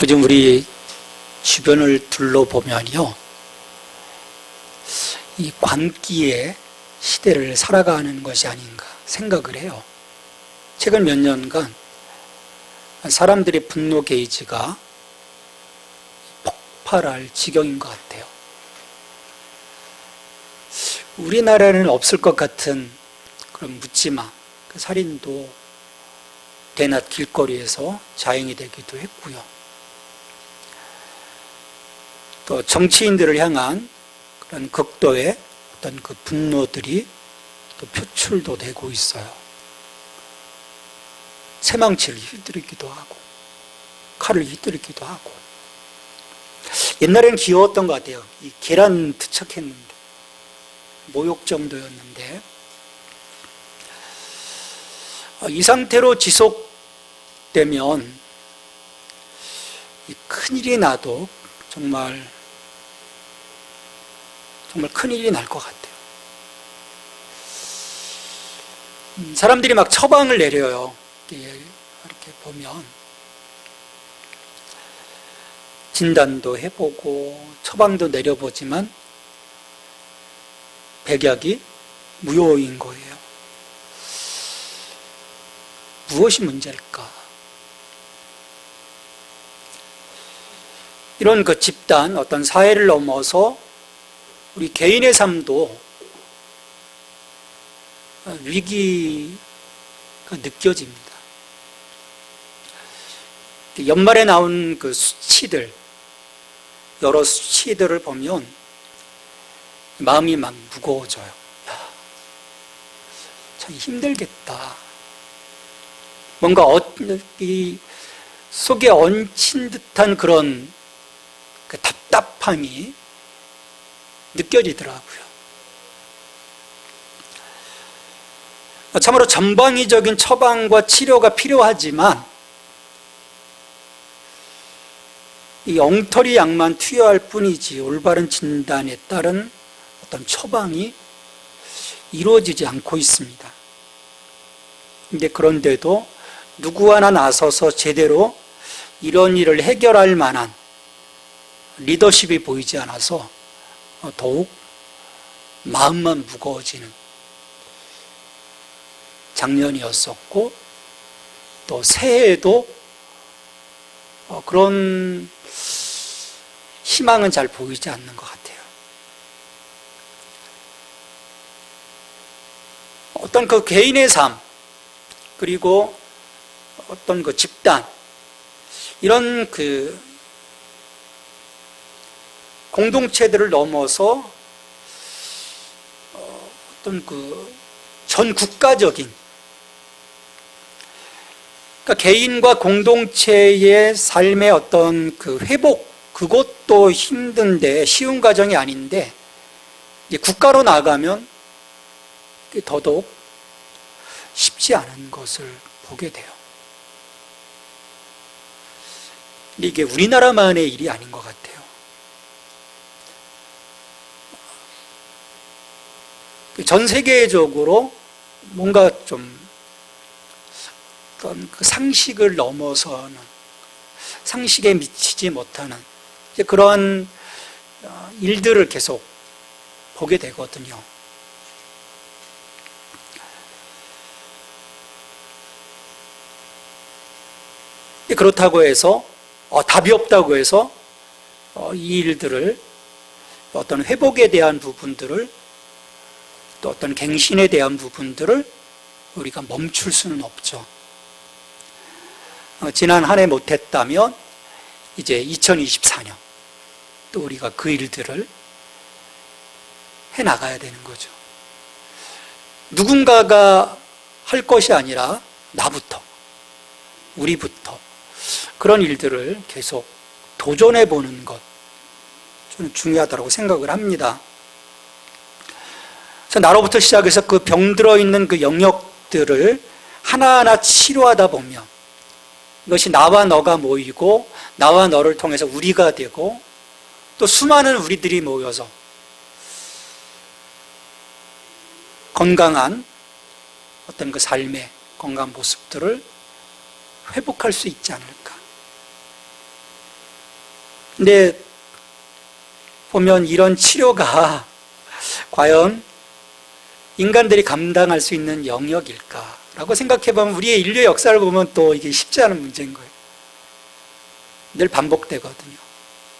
요즘 우리 주변을 둘러보면요, 이 광기의 시대를 살아가는 것이 아닌가 생각을 해요. 최근 몇 년간 사람들의 분노 게이지가 폭발할 지경인 것 같아요. 우리나라에는 없을 것 같은 그런 묻지마, 그 살인도 대낮 길거리에서 자행이 되기도 했고요. 또 정치인들을 향한 그런 극도의 어떤 그 분노들이 또 표출도 되고 있어요. 새망치를 휘두르기도 하고 칼을 휘두르기도 하고. 옛날에는 귀여웠던 것 같아요. 이 계란 투척했는데 모욕 정도였는데, 이 상태로 지속되면 큰일이 나도 정말 큰일이 날 것 같아요. 사람들이 막 처방을 내려요. 이렇게 보면 진단도 해보고 처방도 내려보지만 백약이 무효인 거예요. 무엇이 문제일까? 이런 그 집단, 어떤 사회를 넘어서 우리 개인의 삶도 위기가 느껴집니다. 연말에 나온 그 수치들, 여러 수치들을 보면 마음이 막 무거워져요. 야, 참 힘들겠다. 뭔가 이 속에 얹힌 듯한 그런 그 답답함이 느껴지더라고요. 참으로 전방위적인 처방과 치료가 필요하지만 이 엉터리 약만 투여할 뿐이지 올바른 진단에 따른 어떤 처방이 이루어지지 않고 있습니다. 그런데도 누구 하나 나서서 제대로 이런 일을 해결할 만한 리더십이 보이지 않아서 더욱 마음만 무거워지는 작년이었었고, 또 새해에도 그런 희망은 잘 보이지 않는 것 같아요. 어떤 그 개인의 삶, 그리고 어떤 그 집단, 이런 그 공동체들을 넘어서 어떤 그 전 국가적인, 그러니까 개인과 공동체의 삶의 어떤 그 회복, 그것도 힘든데 쉬운 과정이 아닌데, 이제 국가로 나가면 더더욱 쉽지 않은 것을 보게 돼요. 이게 우리나라만의 일이 아닌 것 같아요. 전 세계적으로 뭔가 좀 어떤 그 상식을 넘어서는, 상식에 미치지 못하는 이제 그런 일들을 계속 보게 되거든요. 그렇다고 해서 답이 없다고 해서 이 일들을, 어떤 회복에 대한 부분들을, 또 어떤 갱신에 대한 부분들을 우리가 멈출 수는 없죠. 지난 한 해 못했다면 이제 2024년 또 우리가 그 일들을 해나가야 되는 거죠. 누군가가 할 것이 아니라 나부터, 우리부터 그런 일들을 계속 도전해 보는 것, 저는 중요하다고 생각을 합니다. 나로부터 시작해서 그 병들어 있는 그 영역들을 하나하나 치료하다 보면 이것이 나와 너가 모이고 나와 너를 통해서 우리가 되고, 또 수많은 우리들이 모여서 건강한 어떤 그 삶의 건강한 모습들을 회복할 수 있지 않을까. 근데 보면 이런 치료가 과연 인간들이 감당할 수 있는 영역일까라고 생각해보면 우리의 인류의 역사를 보면 또 이게 쉽지 않은 문제인 거예요. 늘 반복되거든요.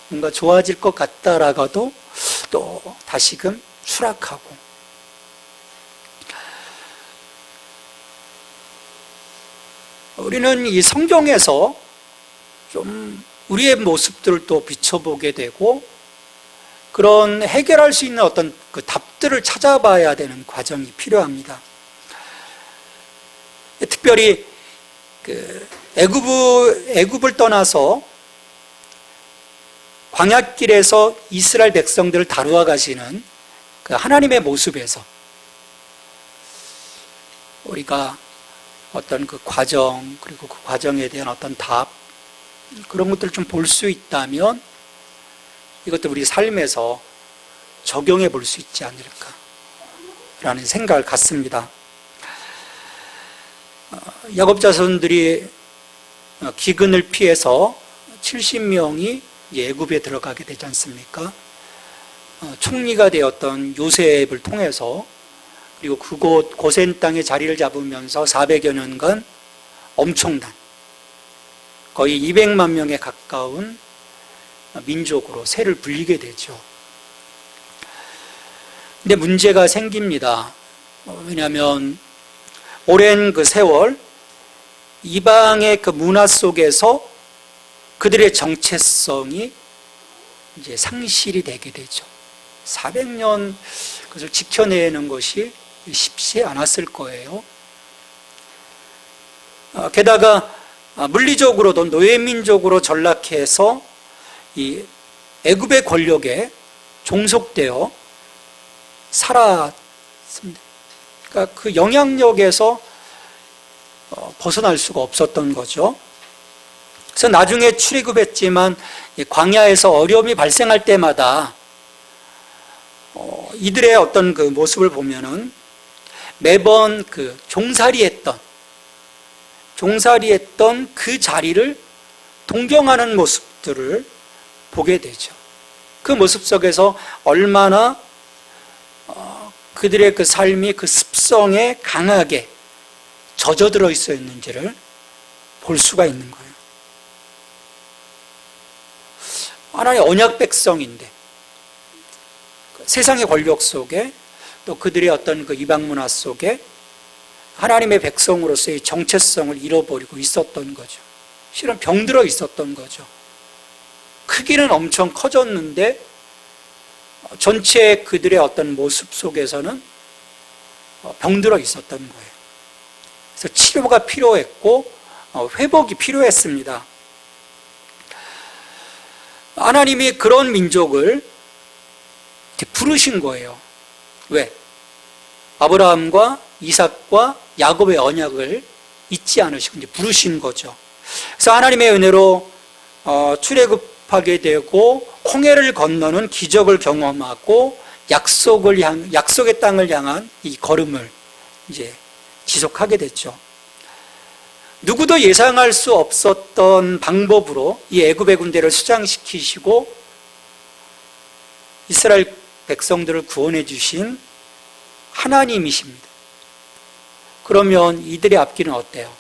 뭔가 좋아질 것 같다라고도 또 다시금 추락하고. 우리는 이 성경에서 좀 우리의 모습들을 또 비춰보게 되고 그런 해결할 수 있는 어떤 그 답들을 찾아봐야 되는 과정이 필요합니다. 특별히 그 애굽을 떠나서 광야길에서 이스라엘 백성들을 다루어 가시는 그 하나님의 모습에서 우리가 어떤 그 과정, 그리고 그 과정에 대한 어떤 답, 그런 것들을 좀 볼 수 있다면 이것도 우리 삶에서 적용해 볼 수 있지 않을까라는 생각을 갖습니다. 야곱 자손들이 기근을 피해서 70명이 애굽에 들어가게 되지 않습니까? 총리가 되었던 요셉을 통해서 그리고 그곳 고센 땅에 자리를 잡으면서 400여 년간 엄청난 거의 200만 명에 가까운 민족으로 세를 불리게 되죠. 근데 문제가 생깁니다. 왜냐하면 오랜 그 세월 이방의 그 문화 속에서 그들의 정체성이 이제 상실이 되게 되죠. 400년 그것을 지켜내는 것이 쉽지 않았을 거예요. 게다가 물리적으로도 노예민족으로 전락해서 이 애굽의 권력에 종속되어 살았습니다. 그러니까 그 영향력에서 벗어날 수가 없었던 거죠. 그래서 나중에 출애굽했지만 광야에서 어려움이 발생할 때마다 이들의 어떤 그 모습을 보면은 매번 그 종살이했던 그 자리를 동경하는 모습들을 보게 되죠. 그 모습 속에서 얼마나 그들의 그 삶이 그 습성에 강하게 젖어들어 있어 있는지를 볼 수가 있는 거예요. 하나님의 언약 백성인데 세상의 권력 속에 또 그들의 어떤 그 이방 문화 속에 하나님의 백성으로서의 정체성을 잃어버리고 있었던 거죠. 실은 병들어 있었던 거죠. 크기는 엄청 커졌는데 전체 그들의 어떤 모습 속에서는 병들어 있었던 거예요. 그래서 치료가 필요했고 회복이 필요했습니다. 하나님이 그런 민족을 부르신 거예요. 왜? 아브라함과 이삭과 야곱의 언약을 잊지 않으시고 이제 부르신 거죠. 그래서 하나님의 은혜로 출애굽하게 되고 홍해를 건너는 기적을 경험하고 약속의 땅을 향한 이 걸음을 이제 지속하게 됐죠. 누구도 예상할 수 없었던 방법으로 이 애굽의 군대를 수장시키시고 이스라엘 백성들을 구원해 주신 하나님이십니다. 그러면 이들의 앞길은 어때요?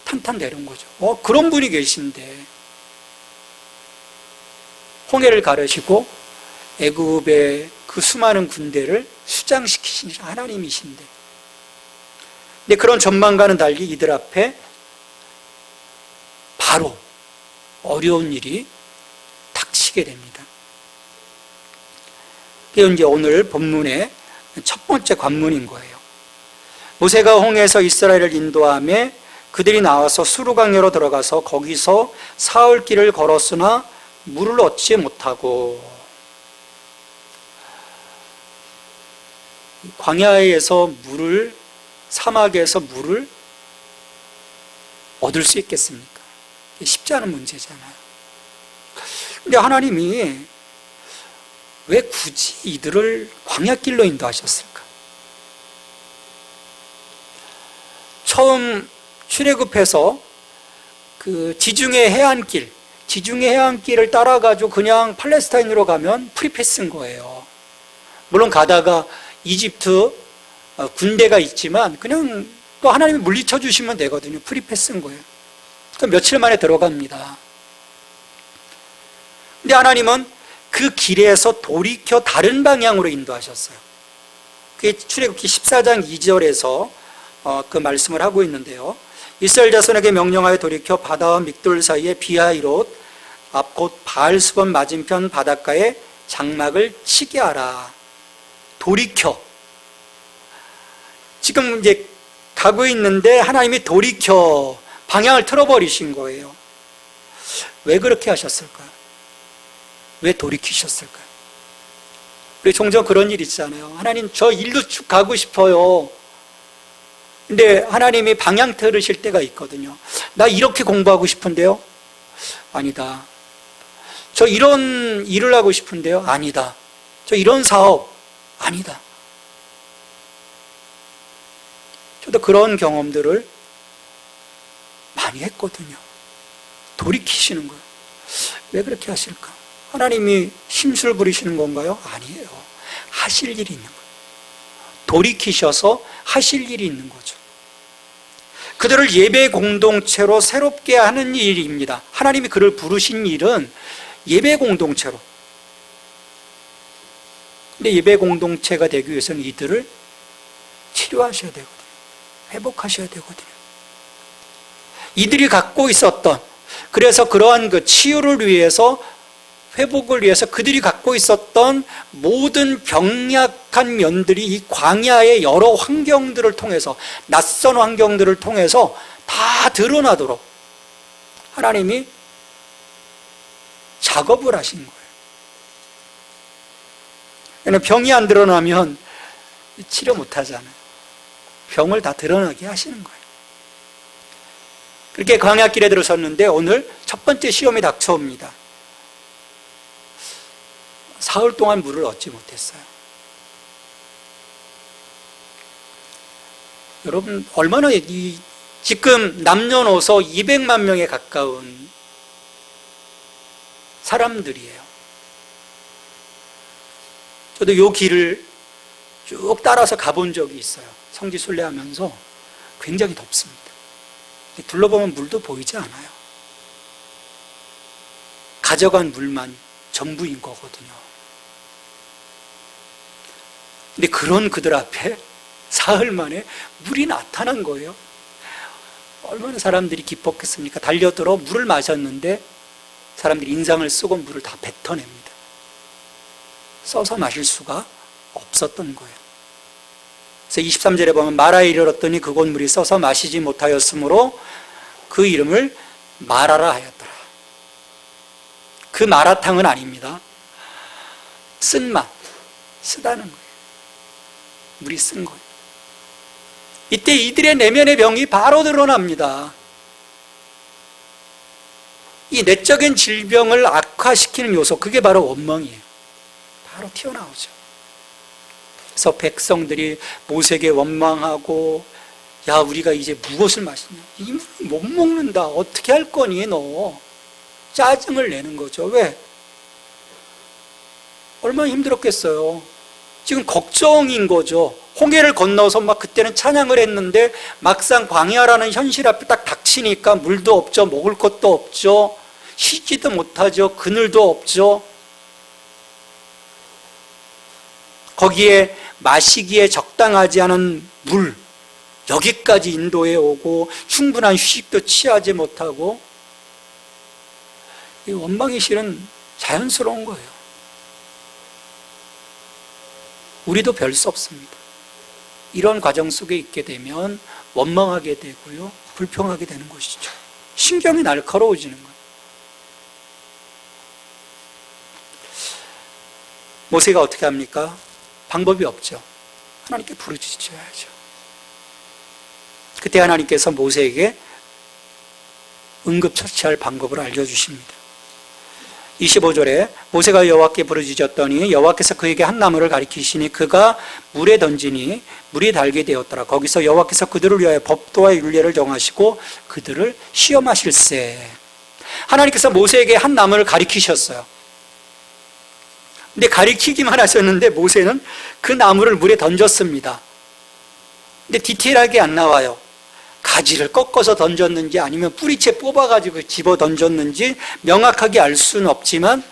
탄탄대로인 거죠. 그런 분이 계신데 홍해를 가르시고 애굽의 그 수많은 군대를 수장시키신 하나님이신데, 근데 그런 전망과는 달리 이들 앞에 바로 어려운 일이 닥치게 됩니다. 그게 이제 오늘 본문의 첫 번째 관문인 거예요. 모세가 홍해에서 이스라엘을 인도하며 그들이 나와서 수르강야로 들어가서 거기서 사흘 길을 걸었으나 물을 얻지 못하고, 광야에서 물을, 사막에서 물을 얻을 수 있겠습니까? 쉽지 않은 문제잖아요. 근데 하나님이 왜 굳이 이들을 광야길로 인도하셨을까? 처음 출애굽해서 그 지중해 해안길을 따라가지고 그냥 팔레스타인으로 가면 프리패스인 거예요. 물론 가다가 이집트 군대가 있지만 그냥 또 하나님이 물리쳐 주시면 되거든요. 프리패스인 거예요. 그럼 며칠 만에 들어갑니다. 근데 하나님은 그 길에서 돌이켜 다른 방향으로 인도하셨어요. 그게 출애굽기 14장 2절에서 그 말씀을 하고 있는데요. 이스라엘 자손에게 명령하여 돌이켜 바다와 믹돌 사이에 비하이롯 앞 곧 바알수본 맞은편 바닷가에 장막을 치게 하라. 돌이켜. 지금 이제 가고 있는데 하나님이 돌이켜 방향을 틀어버리신 거예요. 왜 그렇게 하셨을까요? 왜 돌이키셨을까요? 우리 종종 그런 일 있잖아요. 하나님, 저 일로 쭉 가고 싶어요. 근데 하나님이 방향 틀으실 때가 있거든요. 나 이렇게 공부하고 싶은데요? 아니다. 저 이런 일을 하고 싶은데요? 아니다. 저 이런 사업? 아니다. 저도 그런 경험들을 많이 했거든요. 돌이키시는 거예요. 왜 그렇게 하실까? 하나님이 심술 부리시는 건가요? 아니에요. 하실 일이 있는 거예요. 돌이키셔서 하실 일이 있는 거죠. 그들을 예배 공동체로 새롭게 하는 일입니다. 하나님이 그를 부르신 일은 예배 공동체로. 근데 예배 공동체가 되기 위해서는 이들을 치료하셔야 되거든요. 회복하셔야 되거든요. 이들이 갖고 있었던, 그래서 그러한 그 치유를 위해서, 회복을 위해서 그들이 갖고 있었던 모든 병약한 면들이 이 광야의 여러 환경들을 통해서, 낯선 환경들을 통해서 다 드러나도록 하나님이 작업을 하신 거예요. 왜냐하면 병이 안 드러나면 치료 못 하잖아요. 병을 다 드러나게 하시는 거예요. 그렇게 광야길에 들어섰는데 오늘 첫 번째 시험이 닥쳐옵니다. 사흘 동안 물을 얻지 못했어요. 여러분, 얼마나 지금 남녀노소 200만 명에 가까운 사람들이에요. 저도 이 길을 쭉 따라서 가본 적이 있어요. 성지 순례하면서 굉장히 덥습니다. 둘러보면 물도 보이지 않아요. 가져간 물만 전부인 거거든요. 근데 그런 그들 앞에 사흘 만에 물이 나타난 거예요. 얼마나 사람들이 기뻤겠습니까? 달려들어 물을 마셨는데 사람들이 인상을 쓰고 물을 다 뱉어냅니다. 써서 마실 수가 없었던 거예요. 그래서 23절에 보면 마라에 이르렀더니 그곳 물이 써서 마시지 못하였으므로 그 이름을 마라라 하였더라. 그 마라탕은 아닙니다. 쓴맛, 쓰다는 거예요. 물이 쓴 거예요. 이때 이들의 내면의 병이 바로 드러납니다. 이 내적인 질병을 악화시키는 요소, 그게 바로 원망이에요. 바로 튀어나오죠. 그래서 백성들이 모세에게 원망하고, 야, 우리가 이제 무엇을 마시냐? 이 물 못 먹는다. 어떻게 할 거니, 너? 짜증을 내는 거죠. 왜? 얼마나 힘들었겠어요. 지금 걱정인 거죠. 홍해를 건너서 막 그때는 찬양을 했는데 막상 광야라는 현실 앞에 딱 닥치니까 물도 없죠. 먹을 것도 없죠. 쉬지도 못하죠. 그늘도 없죠. 거기에 마시기에 적당하지 않은 물, 여기까지 인도해 오고 충분한 휴식도 취하지 못하고, 이 원망이 실은 자연스러운 거예요. 우리도 별 수 없습니다. 이런 과정 속에 있게 되면 원망하게 되고요, 불평하게 되는 것이죠. 신경이 날카로워지는 거예요. 모세가 어떻게 합니까? 방법이 없죠. 하나님께 부르짖어야죠. 그때 하나님께서 모세에게 응급처치할 방법을 알려주십니다. 25절에 모세가 여호와께 부르짖었더니 여호와께서 그에게 한 나무를 가리키시니 그가 물에 던지니 물이 달게 되었더라. 거기서 여호와께서 그들을 위하여 법도와 율례를 정하시고 그들을 시험하실세. 하나님께서 모세에게 한 나무를 가리키셨어요. 근데 가리키기만 하셨는데 모세는 그 나무를 물에 던졌습니다. 근데 디테일하게 안 나와요. 가지를 꺾어서 던졌는지 아니면 뿌리채 뽑아가지고 집어 던졌는지 명확하게 알 수는 없지만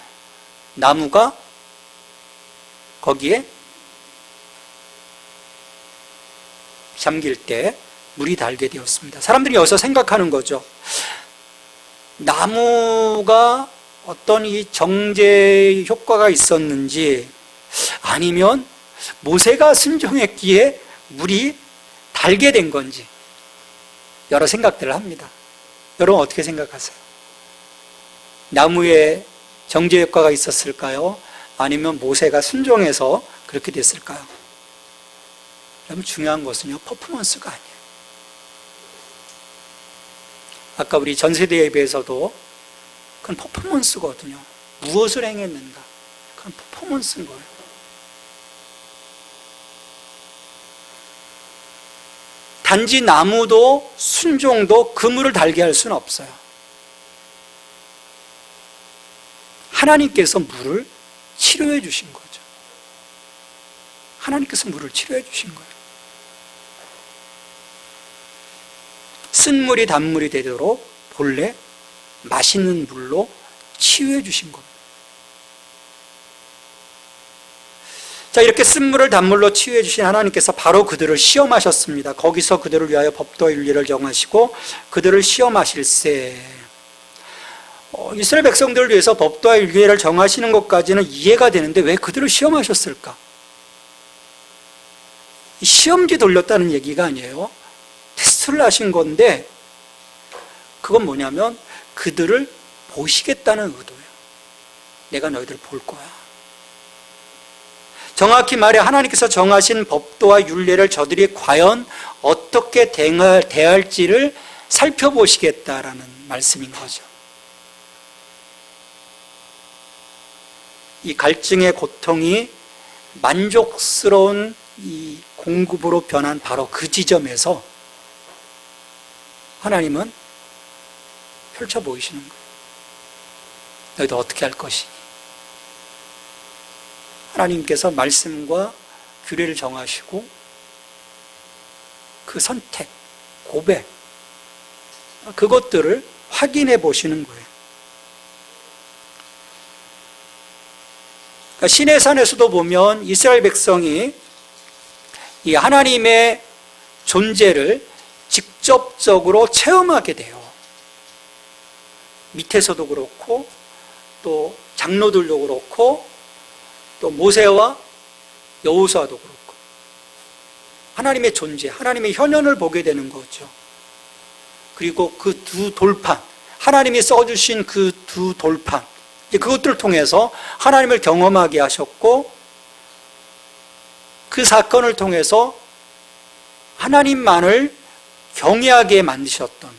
나무가 거기에 잠길 때 물이 달게 되었습니다. 사람들이 여기서 생각하는 거죠. 나무가 어떤 이 정제 효과가 있었는지 아니면 모세가 순종했기에 물이 달게 된 건지 여러 생각들을 합니다. 여러분 어떻게 생각하세요? 나무에 정제 효과가 있었을까요? 아니면 모세가 순종해서 그렇게 됐을까요? 여러분 중요한 것은요, 퍼포먼스가 아니에요. 아까 우리 전세대 예배에서도 그건 퍼포먼스거든요. 무엇을 행했는가? 그건 퍼포먼스인 거예요. 단지 나무도 순종도 그물을 달게 할 수는 없어요. 하나님께서 물을 치료해 주신 거죠. 하나님께서 물을 치료해 주신 거예요. 쓴물이 단물이 되도록 본래 맛있는 물로 치유해 주신 겁니다. 자, 이렇게 쓴물을 단물로 치유해 주신 하나님께서 바로 그들을 시험하셨습니다. 거기서 그들을 위하여 법도와 윤리를 정하시고 그들을 시험하실세. 이스라엘 백성들을 위해서 법도와 윤리를 정하시는 것까지는 이해가 되는데 왜 그들을 시험하셨을까? 시험지 돌렸다는 얘기가 아니에요. 테스트를 하신 건데 그건 뭐냐면 그들을 보시겠다는 의도예요. 내가 너희들을 볼 거야. 정확히 말해 하나님께서 정하신 법도와 율례를 저들이 과연 어떻게 대할지를 살펴보시겠다라는 말씀인 거죠. 이 갈증의 고통이 만족스러운 이 공급으로 변한 바로 그 지점에서 하나님은 펼쳐 보이시는 거예요. 너희도 어떻게 할 것이니? 하나님께서 말씀과 규례를 정하시고 그 선택, 고백, 그것들을 확인해 보시는 거예요. 그러니까 시내산에서도 보면 이스라엘 백성이 이 하나님의 존재를 직접적으로 체험하게 돼요. 밑에서도 그렇고 또 장로들도 그렇고 또 모세와 여호수아도 그렇고 하나님의 존재, 하나님의 현현을 보게 되는 거죠. 그리고 그 두 돌판, 하나님이 써주신 그 두 돌판, 그것들을 통해서 하나님을 경험하게 하셨고 그 사건을 통해서 하나님만을 경외하게 만드셨던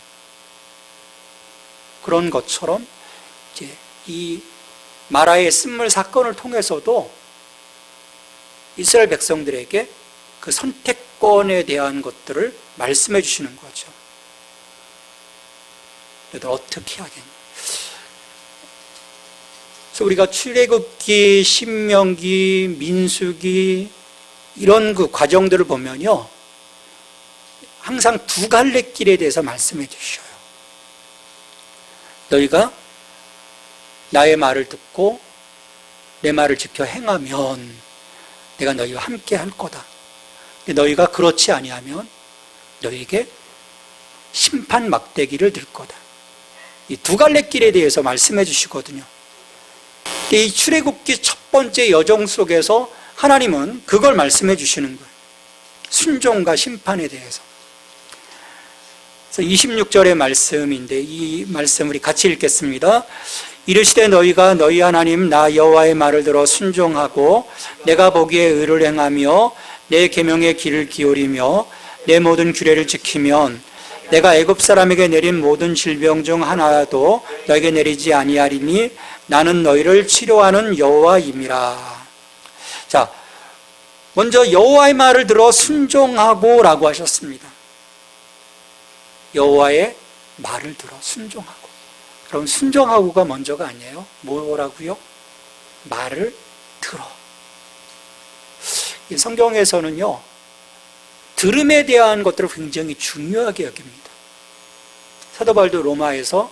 그런 것처럼 이제 이 마라의 쓴물 사건을 통해서도 이스라엘 백성들에게 그 선택권에 대한 것들을 말씀해 주시는 거죠. 너희들 어떻게 하겠니? 그래서 우리가 출애굽기, 신명기, 민수기 이런 그 과정들을 보면요, 항상 두 갈래 길에 대해서 말씀해 주셔요. 너희가 나의 말을 듣고 내 말을 지켜 행하면 내가 너희와 함께 할 거다. 너희가 그렇지 아니하면 너희에게 심판 막대기를 들 거다. 이 두 갈래 길에 대해서 말씀해 주시거든요. 이 출애굽기 첫 번째 여정 속에서 하나님은 그걸 말씀해 주시는 거예요. 순종과 심판에 대해서. 그래서 26절의 말씀인데 이 말씀 우리 같이 읽겠습니다. 이르시되 너희가 너희 하나님 나 여호와의 말을 들어 순종하고 내가 보기에 의를 행하며 내 계명의 길을 기울이며 내 모든 규례를 지키면 내가 애굽 사람에게 내린 모든 질병 중 하나도 너에게 내리지 아니하리니 나는 너희를 치료하는 여호와임이라. 자, 먼저 여호와의 말을 들어 순종하고라고 하셨습니다. 여호와의 말을 들어 순종하고. 그럼 순종하고가 먼저가 아니에요. 뭐라고요? 말을 들어. 이 성경에서는요, 들음에 대한 것들을 굉장히 중요하게 여깁니다. 사도 바울도 로마에서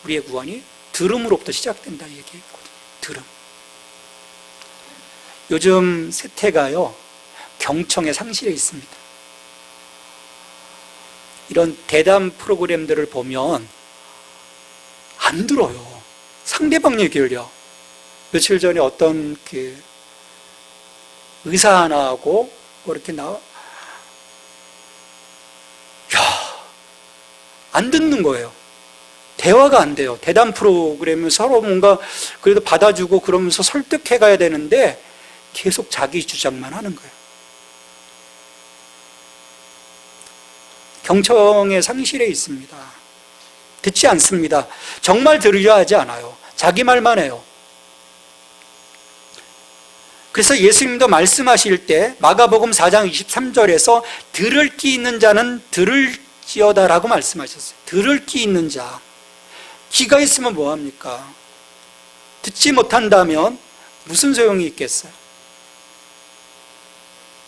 우리의 구원이 들음으로부터 시작된다 얘기했거든요. 들음. 요즘 세태가요, 경청에 상실해 있습니다. 이런 대담 프로그램들을 보면 안 들어요. 상대방 얘기를요. 며칠 전에 어떤 그 의사 하나하고 뭐 이렇게 안 듣는 거예요. 대화가 안 돼요. 대담 프로그램은 서로 뭔가 그래도 받아주고 그러면서 설득해 가야 되는데 계속 자기 주장만 하는 거예요. 경청에 상실해 있습니다. 듣지 않습니다. 정말 들으려 하지 않아요. 자기 말만 해요. 그래서 예수님도 말씀하실 때 마가복음 4장 23절에서 들을 귀 있는 자는 들을지어다라고 말씀하셨어요. 들을 귀 있는 자. 귀가 있으면 뭐합니까? 듣지 못한다면 무슨 소용이 있겠어요?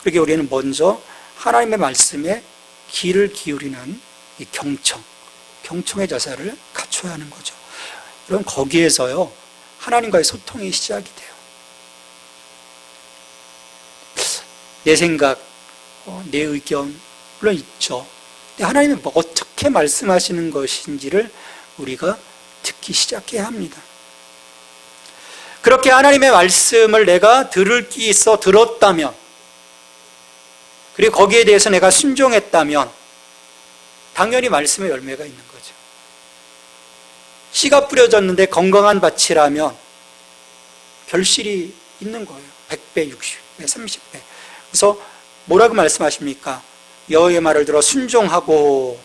그러게 우리는 먼저 하나님의 말씀에 귀를 기울이는 이 경청의 자세를 갖춰야 하는 거죠. 그럼 거기에서요, 하나님과의 소통이 시작이 돼요. 내 생각, 내 의견, 물론 있죠. 근데 하나님이 어떻게 말씀하시는 것인지를 우리가 듣기 시작해야 합니다. 그렇게 하나님의 말씀을 내가 들을 귀 있어 들었다면, 그리고 거기에 대해서 내가 순종했다면 당연히 말씀의 열매가 있는 거죠. 씨가 뿌려졌는데 건강한 밭이라면 결실이 있는 거예요. 100배, 60배, 30배. 그래서 뭐라고 말씀하십니까? 여호와의 말을 들어 순종하고,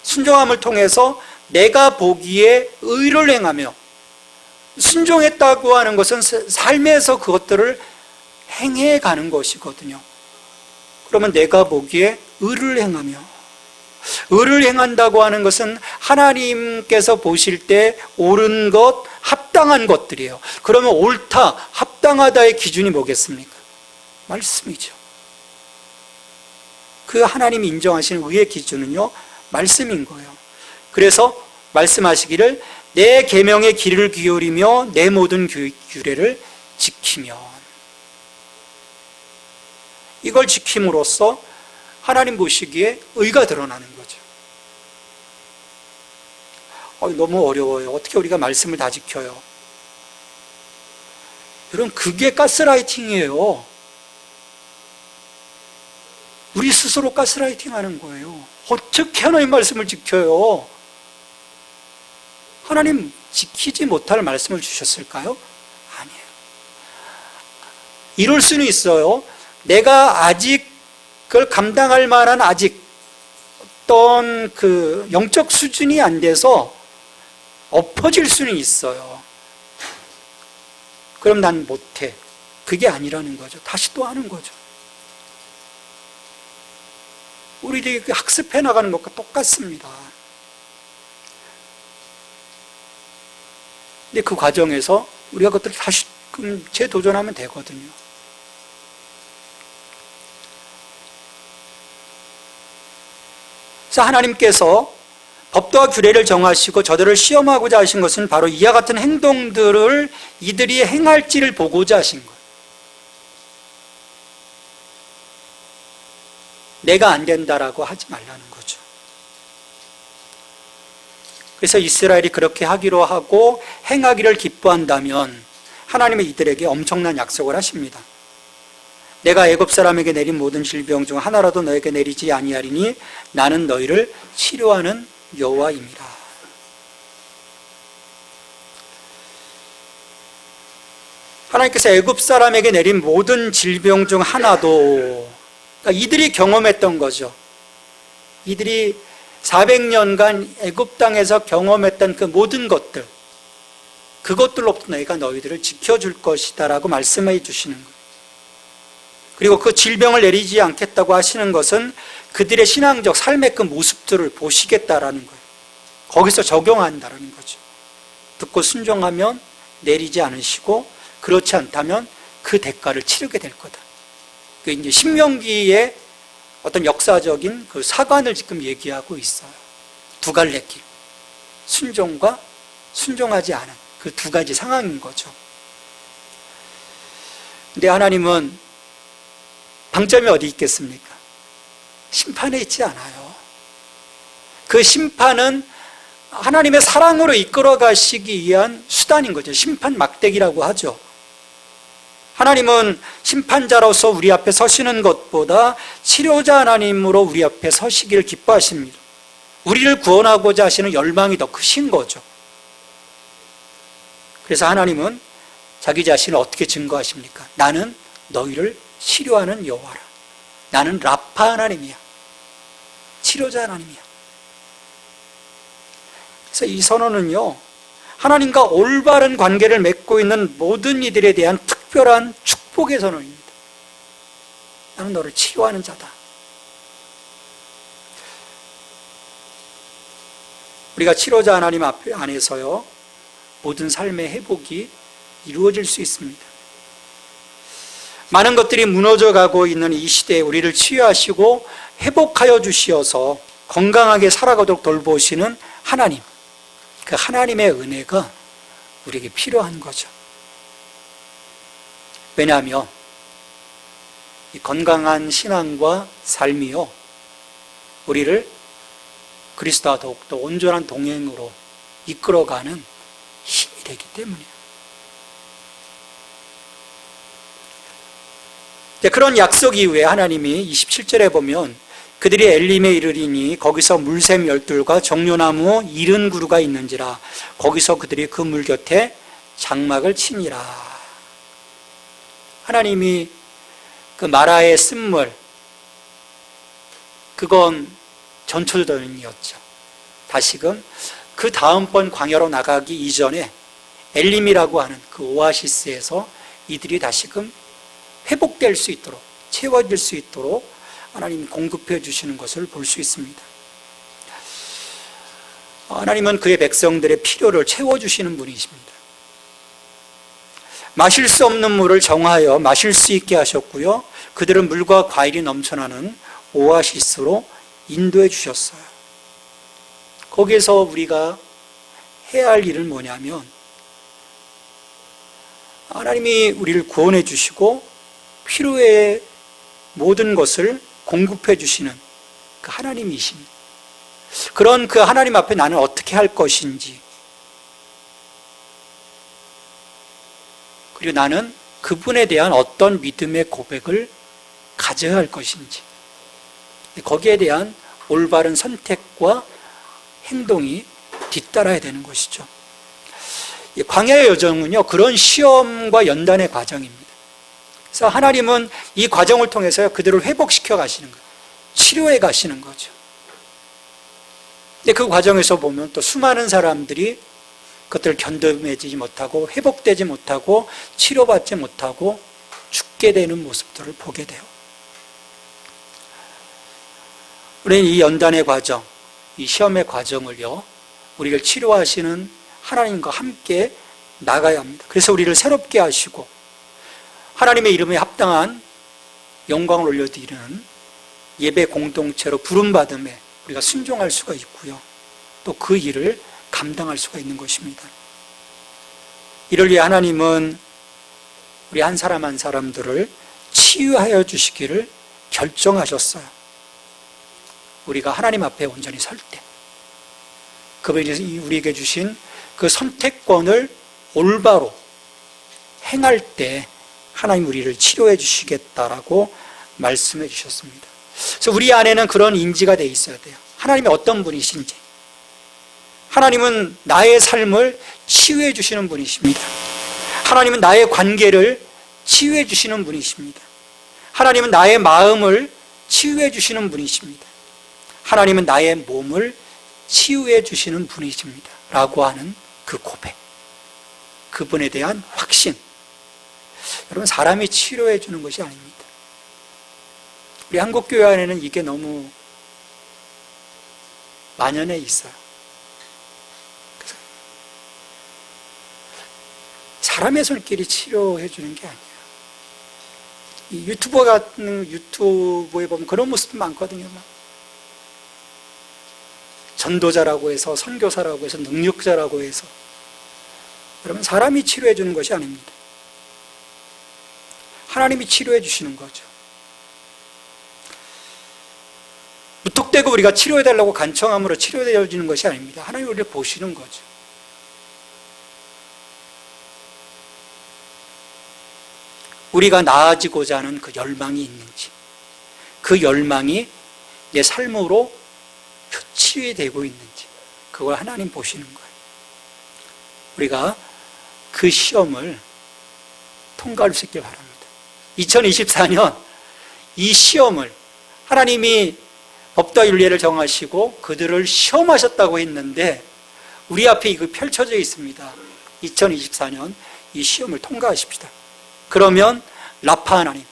순종함을 통해서 내가 보기에 의를 행하며, 순종했다고 하는 것은 삶에서 그것들을 행해 가는 것이거든요. 그러면 내가 보기에 의를 행하며, 의를 행한다고 하는 것은 하나님께서 보실 때 옳은 것, 합당한 것들이에요. 그러면 옳다, 합당하다의 기준이 뭐겠습니까? 말씀이죠. 그 하나님이 인정하시는 의의 기준은요, 말씀인 거예요. 그래서 말씀하시기를 내 계명에 귀를 기울이며 내 모든 규례를 지키면, 이걸 지킴으로써 하나님 보시기에 의가 드러나는 거죠. 너무 어려워요. 어떻게 우리가 말씀을 다 지켜요? 여러분, 그게 가스라이팅이에요. 우리 스스로 가스라이팅 하는 거예요. 어떻게 하나님 말씀을 지켜요? 하나님 지키지 못할 말씀을 주셨을까요? 아니에요. 이럴 수는 있어요. 내가 아직 그걸 감당할 만한 아직 어떤 그 영적 수준이 안 돼서 엎어질 수는 있어요. 그럼 난 못해. 그게 아니라는 거죠. 다시 또 하는 거죠. 우리들이 학습해 나가는 것과 똑같습니다. 근데 그 과정에서 우리가 그것들을 다시 재도전하면 되거든요. 그래서 하나님께서 법도와 규례를 정하시고 저들을 시험하고자 하신 것은 바로 이와 같은 행동들을 이들이 행할지를 보고자 하신 거예요. 내가 안 된다라고 하지 말라는 거죠. 그래서 이스라엘이 그렇게 하기로 하고 행하기를 기뻐한다면 하나님은 이들에게 엄청난 약속을 하십니다. 내가 애굽 사람에게 내린 모든 질병 중 하나라도 너에게 내리지 아니하리니 나는 너희를 치료하는 여호와입니다. 하나님께서 애굽 사람에게 내린 모든 질병 중 하나도, 그러니까 이들이 경험했던 거죠. 이들이 400년간 애굽 땅에서 경험했던 그 모든 것들, 그것들로부터 내가 너희들을 지켜줄 것이다 라고 말씀해 주시는 거예요. 그리고 그 질병을 내리지 않겠다고 하시는 것은 그들의 신앙적 삶의 그 모습들을 보시겠다라는 거예요. 거기서 적용한다라는 거죠. 듣고 순종하면 내리지 않으시고, 그렇지 않다면 그 대가를 치르게 될 거다. 그 이제 신명기의 어떤 역사적인 그 사관을 지금 얘기하고 있어요. 두 갈래 길. 순종과 순종하지 않은 그 두 가지 상황인 거죠. 근데 하나님은 방점이 어디 있겠습니까? 심판에 있지 않아요. 그 심판은 하나님의 사랑으로 이끌어 가시기 위한 수단인 거죠. 심판 막대기라고 하죠. 하나님은 심판자로서 우리 앞에 서시는 것보다 치료자 하나님으로 우리 앞에 서시기를 기뻐하십니다. 우리를 구원하고자 하시는 열망이 더 크신 거죠. 그래서 하나님은 자기 자신을 어떻게 증거하십니까? 나는 너희를 치료하는 여호와라. 나는 라파 하나님이야. 치료자 하나님이야. 그래서 이 선언은요, 하나님과 올바른 관계를 맺고 있는 모든 이들에 대한 특별한 축복의 선언입니다. 나는 너를 치료하는 자다. 우리가 치료자 하나님 안에서요, 모든 삶의 회복이 이루어질 수 있습니다. 많은 것들이 무너져가고 있는 이 시대에 우리를 치유하시고 회복하여 주시어서 건강하게 살아가도록 돌보시는 하나님, 그 하나님의 은혜가 우리에게 필요한 거죠. 왜냐하면 이 건강한 신앙과 삶이요, 우리를 그리스도와 더욱더 온전한 동행으로 이끌어가는 힘이 되기 때문이에요. 그런 약속 이후에 하나님이 27절에 보면 그들이 엘림에 이르리니 거기서 물샘 12과 정료나무 70그루가 있는지라 거기서 그들이 그 물 곁에 장막을 치니라. 하나님이 그 마라의 쓴물, 그건 전초전이었죠. 다시금 그 다음번 광야로 나가기 이전에 엘림이라고 하는 그 오아시스에서 이들이 다시금 회복될 수 있도록, 채워질 수 있도록 하나님이 공급해 주시는 것을 볼 수 있습니다. 하나님은 그의 백성들의 필요를 채워주시는 분이십니다. 마실 수 없는 물을 정하여 마실 수 있게 하셨고요, 그들은 물과 과일이 넘쳐나는 오아시스로 인도해 주셨어요. 거기에서 우리가 해야 할 일은 뭐냐면, 하나님이 우리를 구원해 주시고 필요의 모든 것을 공급해 주시는 그 하나님이십니다. 그런 그 하나님 앞에 나는 어떻게 할 것인지, 그리고 나는 그분에 대한 어떤 믿음의 고백을 가져야 할 것인지, 거기에 대한 올바른 선택과 행동이 뒤따라야 되는 것이죠. 광야의 여정은요, 그런 시험과 연단의 과정입니다. 그래서 하나님은 이 과정을 통해서 그들을 회복시켜 가시는 거예요. 치료해 가시는 거죠. 근데 그 과정에서 보면 또 수많은 사람들이 그것들을 견뎌내지 못하고 회복되지 못하고 치료받지 못하고 죽게 되는 모습들을 보게 돼요. 우리는 이 연단의 과정, 이 시험의 과정을요, 우리를 치료하시는 하나님과 함께 나가야 합니다. 그래서 우리를 새롭게 하시고 하나님의 이름에 합당한 영광을 올려드리는 예배 공동체로 부름받음에 우리가 순종할 수가 있고요, 또 그 일을 감당할 수가 있는 것입니다. 이를 위해 하나님은 우리 한 사람 한 사람들을 치유하여 주시기를 결정하셨어요. 우리가 하나님 앞에 온전히 설 때, 그분이 우리에게 주신 그 선택권을 올바로 행할 때 하나님 우리를 치료해 주시겠다라고 말씀해 주셨습니다. 그래서 우리 안에는 그런 인지가 돼 있어야 돼요. 하나님이 어떤 분이신지. 하나님은 나의 삶을 치유해 주시는 분이십니다. 하나님은 나의 관계를 치유해 주시는 분이십니다. 하나님은 나의 마음을 치유해 주시는 분이십니다. 하나님은 나의 몸을 치유해 주시는 분이십니다 라고 하는 그 고백, 그분에 대한 확신. 여러분, 사람이 치료해 주는 것이 아닙니다. 우리 한국교회 안에는 이게 너무 만연해 있어요. 사람의 손길이 치료해 주는 게 아니에요. 이 유튜버 같은 유튜브에 보면 그런 모습도 많거든요. 막 전도자라고 해서, 선교사라고 해서, 능력자라고 해서. 여러분, 사람이 치료해 주는 것이 아닙니다. 하나님이 치료해 주시는 거죠. 무턱대고 우리가 치료해 달라고 간청함으로 치료해 주는 것이 아닙니다. 하나님이 우리를 보시는 거죠. 우리가 나아지고자 하는 그 열망이 있는지, 그 열망이 내 삶으로 표출이 되고 있는지, 그걸 하나님 보시는 거예요. 우리가 그 시험을 통과할 수 있길 바랍니다. 2024년 이 시험을 하나님이 법과 윤례를 정하시고 그들을 시험하셨다고 했는데 우리 앞에 이거 펼쳐져 있습니다. 2024년 이 시험을 통과하십시다. 그러면 라파 하나님,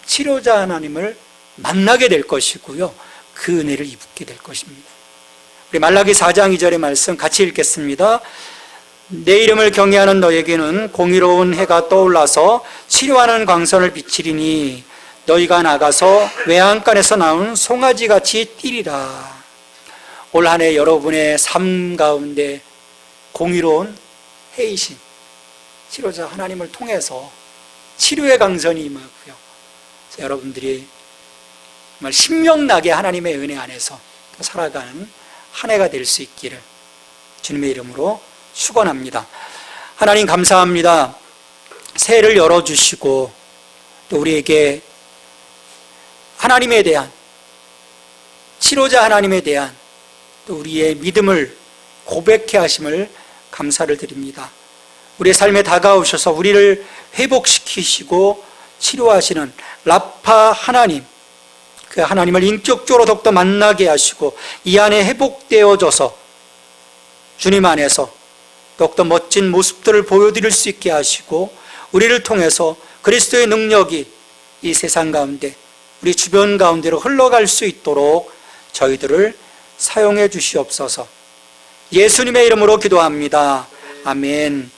치료자 하나님을 만나게 될 것이고요, 그 은혜를 입게 될 것입니다. 우리 말라기 4장 2절의 말씀 같이 읽겠습니다. 내 이름을 경외하는 너에게는 공의로운 해가 떠올라서 치료하는 광선을 비치리니 너희가 나가서 외양간에서 나온 송아지같이 뛰리라. 올 한 해 여러분의 삶 가운데 공의로운 해이신 치료자 하나님을 통해서 치료의 강선이 임하고요, 여러분들이 정말 신명나게 하나님의 은혜 안에서 살아가는 한 해가 될 수 있기를 주님의 이름으로 축원합니다. 하나님 감사합니다. 새해를 열어주시고 또 우리에게 하나님에 대한, 치료자 하나님에 대한 또 우리의 믿음을 고백해 하심을 감사를 드립니다. 우리의 삶에 다가오셔서 우리를 회복시키시고 치료하시는 라파 하나님, 그 하나님을 인격적으로 더욱더 만나게 하시고 이 안에 회복되어져서 주님 안에서 더욱더 멋진 모습들을 보여드릴 수 있게 하시고 우리를 통해서 그리스도의 능력이 이 세상 가운데, 우리 주변 가운데로 흘러갈 수 있도록 저희들을 사용해 주시옵소서. 예수님의 이름으로 기도합니다. 아멘.